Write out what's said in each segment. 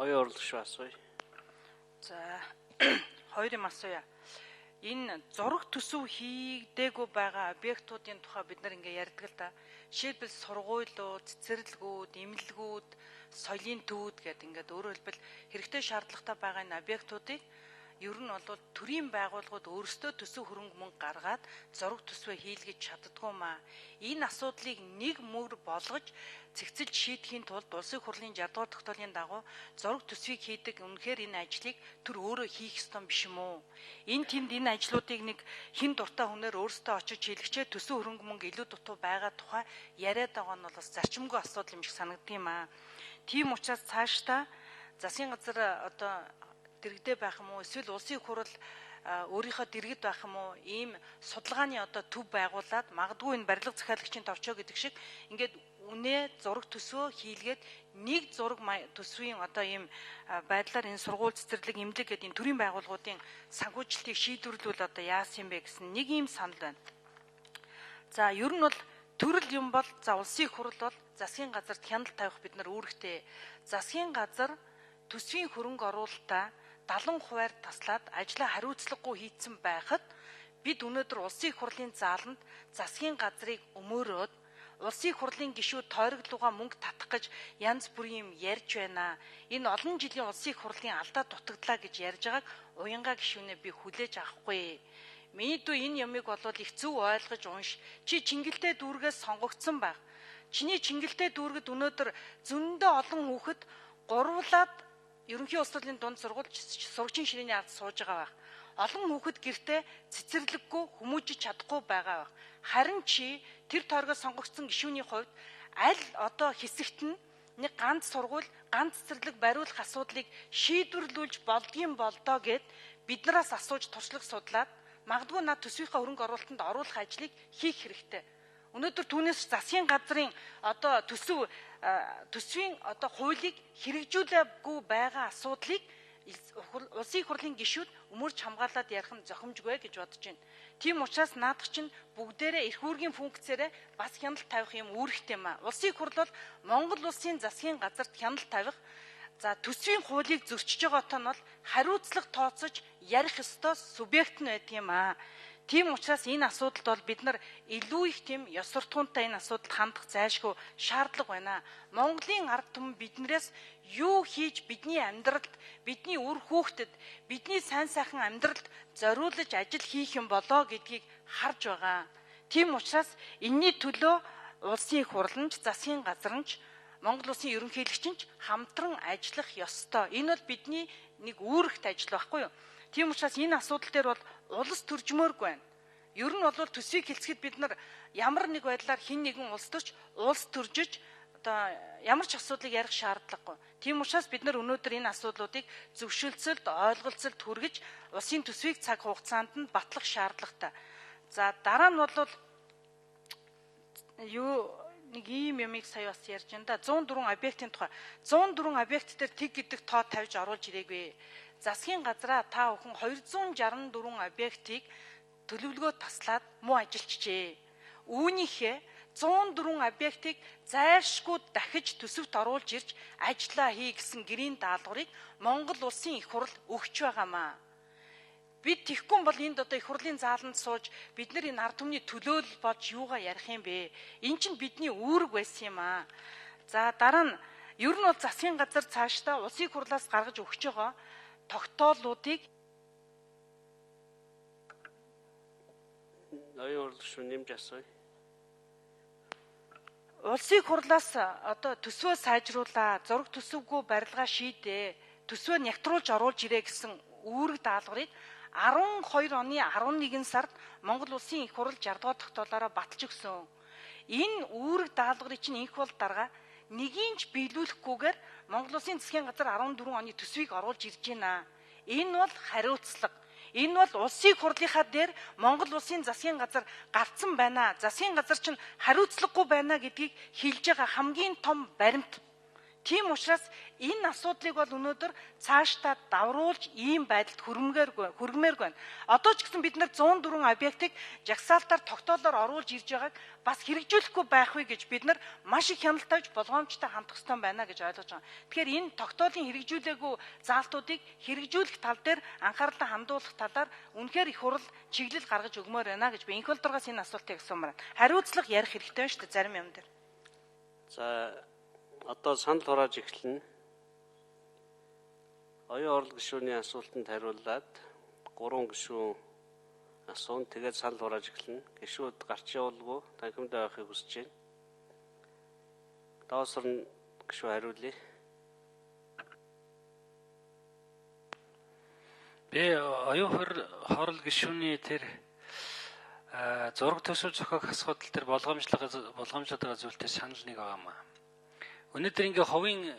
Оюун урлагш асууя. За хоёр юм асууя. Энэ зураг төсөв хийгдээгүй байгаа объектуудын тухай бид нар ингээ ярьдаг л да. Жишээлбэл сургуулиуд, цэцэрлэгүүд, эмнэлгүүд, соёлын төвүүд гэдэг ингээд өөрөөр хэлбэл хэрэгтэй шаардлагатай байгаа энэ объектуудыг ер нь бол төрийн байгууллагууд өөрсдөө төсөв хөрөнгө мөнгө гаргаад зураг төсвөө хийлгэж чаддгүй маа. Энэ асуудлыг нэг мөр болгож цэгцэлж шийдэхийн тулд улсын хурлын 60 дугаар тогтоолын дагуу зураг төсвийг хийдэг. Үнэхээр энэ ажлыг төр өөрөө хийх ёстой биш юм уу? Энэ ажлуудыг нэг хэн дуртай хүнээр өөрсдөө очиж хийлгэчээ төсөв хөрөнгө мөнгө илүү дутуу байгаа тухай яриад байгаа нь бол бас зарчимгүй асуудал юм шиг санагдсан юм аа. Тийм учраас цаашдаа засгийн газар одоо дэрэгдээ байх юм уу, эсвэл улсын хурал өөрийнхөө дэргэд байх юм уу, ийм судалгааны одоо төв байгуулад магадгүй энэ барилга захиалагчийн товчоо гэдэг шиг ингээд үнэ зураг төсвөө хийлгээд нэг зураг төсвийн одоо ийм байдлаар энэ сургууль, цэцэрлэг, эмнэлэг гэдэг энэ төрийн байгууллагуудын санхүүжилтийг шийдвэрлэвэл одоо яасан юм бэ гэсэн нэг ийм санал байна. За ер нь бол төрөл юм бол за улсын хурал бол засгийн газарт хяналт тавих бид нар үүрэгтэй. Засгийн газар төсвийн хөрөнгө оруулалтаа 70% таслаад ажлаа хариуцлагагүй хийцэн байхад бид өнөөдөр улсын хурлын зааланд засгийн газрыг өмөөрөөд улсын хурлын гишүүд тойроглууга мөнгө татах гэж янз бүрийн юм ярьж байна. Энэ олон жилийн улсын хурлын алдаа дутагдлаа гэж ярьж байгааг уянгаа гишүүнээ би хүлээж авахгүй. Миний дүү энэ ямыг бол их зөв ойлгож унш. Чи Чингэлтэй дүүргээс сонгогдсон баг. Чиний Чингэлтэй дүүргэд өнөөдөр зөндөө олон хүүхэд гурвлаад ерөнхий улс төрийн дунд сургуулийн ширээний ард сууж байгаа байх. Олон хүүхэд гэртээ цэцэрлэггүй хүмүүжиж чадахгүй байгаа байх. Харин чи тэр тойргоо сонгогдсон гишүүний хувьд аль одоо хэсэгт нь нэг ганц сургууль, ганц цэцэрлэг бариулах асуудлыг шийдвэрлүүлж болдгийм болдоо гэд биднээс асууж туршлага судлаад магадгүй над төсвийнхаа хөрөнгө оруулалтанд оруулах ажлыг хийх хэрэгтэй. Өнөөдөр түүнээс засгийн газрын одоо төсвийн одоо хуулийг хэрэгжүүлээгүй байгаа асуудлыг улсын хурлын гишүүд өмөрч хамгаалаад ярих нь зохимжгүй гэж бодож байна. Тийм учраас наадах чинь бүгдээрээ эрх үүргийн функцээрээ бас хяналт тавих юм үүрэгтэй юм аа. Улсын хурл бол Монгол улсын засгийн газарт хяналт тавих төсвийн хуулийг зөрчиж байгаатай нь бол хариуцлага тооцож ярих ёстой субъект нь байдаг юм аа. Тийм учраас энэ асуудалд бол бид нар илүү их тийм ёс суртахуунтай энэ асуудалд хандах зайлшгүй шаардлага байна. Монголын ард түмэн биднээс юу хийж бидний амьдралд, бидний үр хүүхдэд, бидний сайн сайхан амьдралд зориулж ажил хийх юм болоо гэдгийг харж байгаа. Тийм учраас энэний төлөө улсын хурланч, засгийн газарч, Монгол улсын ерөнхийлөгчч хамтран ажиллах ёстой. Энэ бол бидний нэг үүрэгт ажил байхгүй юу? Тийм учраас энэ асуудал дээр бол улс төржмөөргүй байна. Ер нь бол төсвийг хэлцэхэд бид нар ямар нэг байдлаар хэн нэгэн улс төрж одоо ямар ч асуудлыг ярих шаардлагагүй. Тийм учраас бид нар өнөөдөр энэ асуудлуудыг зөвшөлдсөлд, ойлголцолд хүргэж улсын төсвийг цаг хугацаанд нь батлах шаардлагатай. За дараа нь бол нэг ийм юмыг сая бас ярьж байна да. 104 объектын тухай. 104 объект дээр тэг гэдэг тоо тавьж оруулж ирээгүй. Засгийн газраа та бүхэн 264 объектыг төлөвлөгөө таслаад муу ажиллажээ. Үүнийхээ 104 объектыг зайлшгүй дахиж төсөвт оруулж ирж ажиллаа хий гэсэн гэрийн даалгаврыг Монгол улсын их хурл өгч байгаамаа. Бид тийхгүй бол энд одоо их хурлын зааланд сууж бид нар энэ ард түмний төлөөлөл болж юугаа ярих юм бэ? Эн чинь бидний үүрэг байсан юм аа. За дараа нь ер нь бол засгийн газар цаашдаа улсын хурлаас гаргаж өгч байгаа тогтоолуудыг Оюун урлагш нэмж асууя. Улсын хурлаас одоо төсвөө сайжруулаа, зураг төсөвгүй барилгаа шийдээ, төсвөө нягтруулж оруулж ирээ гэсэн үүрэг даалгаврыг 12 оны 11 сард Монгол улсын их хурл 60 дугаар тогтоолоороо баталж өгсөн. Энэ үүрэг даалгаврыг чинь инх бол дарга нэгийн ч биелүүлэхгүйгээр Монгол улсын засгийн газар 14 оны төсвийг оруулж ирж байна. Энэ бол хариуцлага. Энэ бол улсын хурлынхаа дээр Монгол улсын засгийн газар гарцсан байна. Засгийн газар чинь хариуцлагагүй байна гэдгийг хэлж байгаа хамгийн том баримт. Тийм учраас энэ асуудлыг бол өнөөдөр цаашдаа давруулж ийм байдалд хүргэмээргүй байна. Одоо ч гэсэн бид нар 104 объектыг жагсаалтаар тогтоолоор оруулж ирж байгааг бас хэрэгжүүлэхгүй байх вэ гэж бид нар маш их хяналт тавьж болгоомжтой хандах ёстой байна гэж ойлгож байгаа. Тэгэхээр энэ тогтоолын хэрэгжүүлээгүй заалтуудыг хэрэгжүүлэх тал дээр анхаарлаа хандуулах талаар үнэхээр их хурл чиглэл гаргаж өгмөр байна гэж би энх болдоргоос энэ асуултыг асуумаар байна. Хариуцлага ярих хэрэгтэй байна шүү дээ зарим юм дээр. За одоо санал хурааж эхэлнэ. Оюун орол гишүүний асуултанд хариуллаад 3 гишүүн асуун. Тэгээд санал хурааж эхэлнэ. Гишүүд гарч явуулгүй танхимдаа байхыг хүсэж байна. Доосор нь гишүү хариулъя. Би оюун хорол гишүүний тэр зураг төсөв зохиох асуудал дээр болгоомжлоод байгаа зүйлтэй санал нэг байгаамаа. Өнөөдөр ингээ хувийн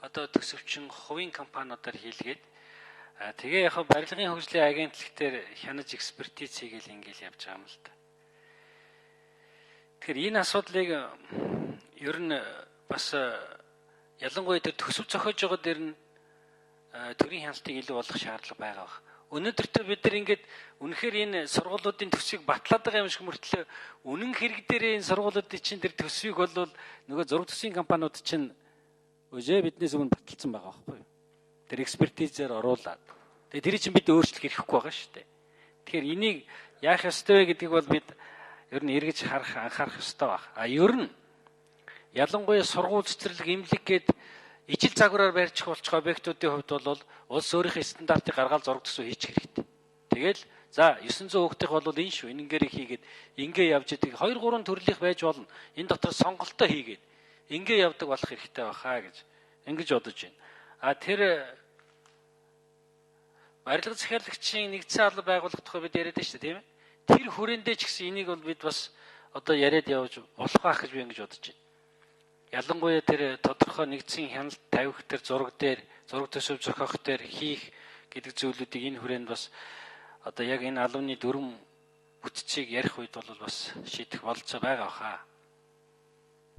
одоо төсөвчин хувийн компаниудаар хийлгээд тэгээ яг барилгын хөгжлийн агентлаг дээр хянаж экспертиз хийгээл ингээл явж байгаа юм л да. Тэгэхээр энэ асуудлыг ер нь бас ялангуяа тэр төсөв зохиож байгаа дээр нь төрийн хяналтыг илүү болгох шаардлага байгаа бах. Өнөөдөртөө бид нар ингээд үнэхээр энэ сургуулиудын төсвийг батлаад байгаа юм шиг мөртлөө үнэн хэрэг дээр энэ сургуулиудын чинь тэр төсвийг бол нөгөө зураг төсвийн компаниуд чинь үжээ биднээс өмнө баталсан байгаа байхгүй юу? Тэр экспертизээр оруулаад. Тэгээ тэрийг чинь бид өөрчлөх хэрэггүй байгаа шүү дээ. Тэгэхээр энийг яах ёстой вэ гэдгийг бол бид ер нь эргэж анхаарах ёстой баг. Ер нь ялангуяа сургууль цэцэрлэг имлэг гээд ижил загвараар барьчих болчих объектуудын хувьд бол улс өөрийнхөө стандартыг гаргаад зураг төсөв хийчих хэрэгтэй. Тэгэл за 900 хүүхдийнх бол энэ шүү энэнгэрийг хийгээд ингээ явж идэг 2 3 төрлийнх байж болно. Энэ дотор сонголтоо хийгээд ингээ явдаг болох хэрэгтэй байхаа гэж ингэж бодож байна. Тэр барилга захиалагчийн нэгдсэн алба байгуулах тухай бид яриад байна шүү дээ, тийм ээ. Тэр хүрээндээ ч гэсэн энийг бол бид бас одоо яриад явж болох байх гэж би ингэж бодож байна. Ялангуяа тэр тодорхой нэгдсэн хяналт тавих тэр зураг дээр зураг төсөв зохиох дээр хийх гэдэг зүйлүүдийг энэ хүрээнд бас одоо яг энэ албаны дүрм бүтцийг ярих үед бол бас шийдэх болцоо байгаа хаа.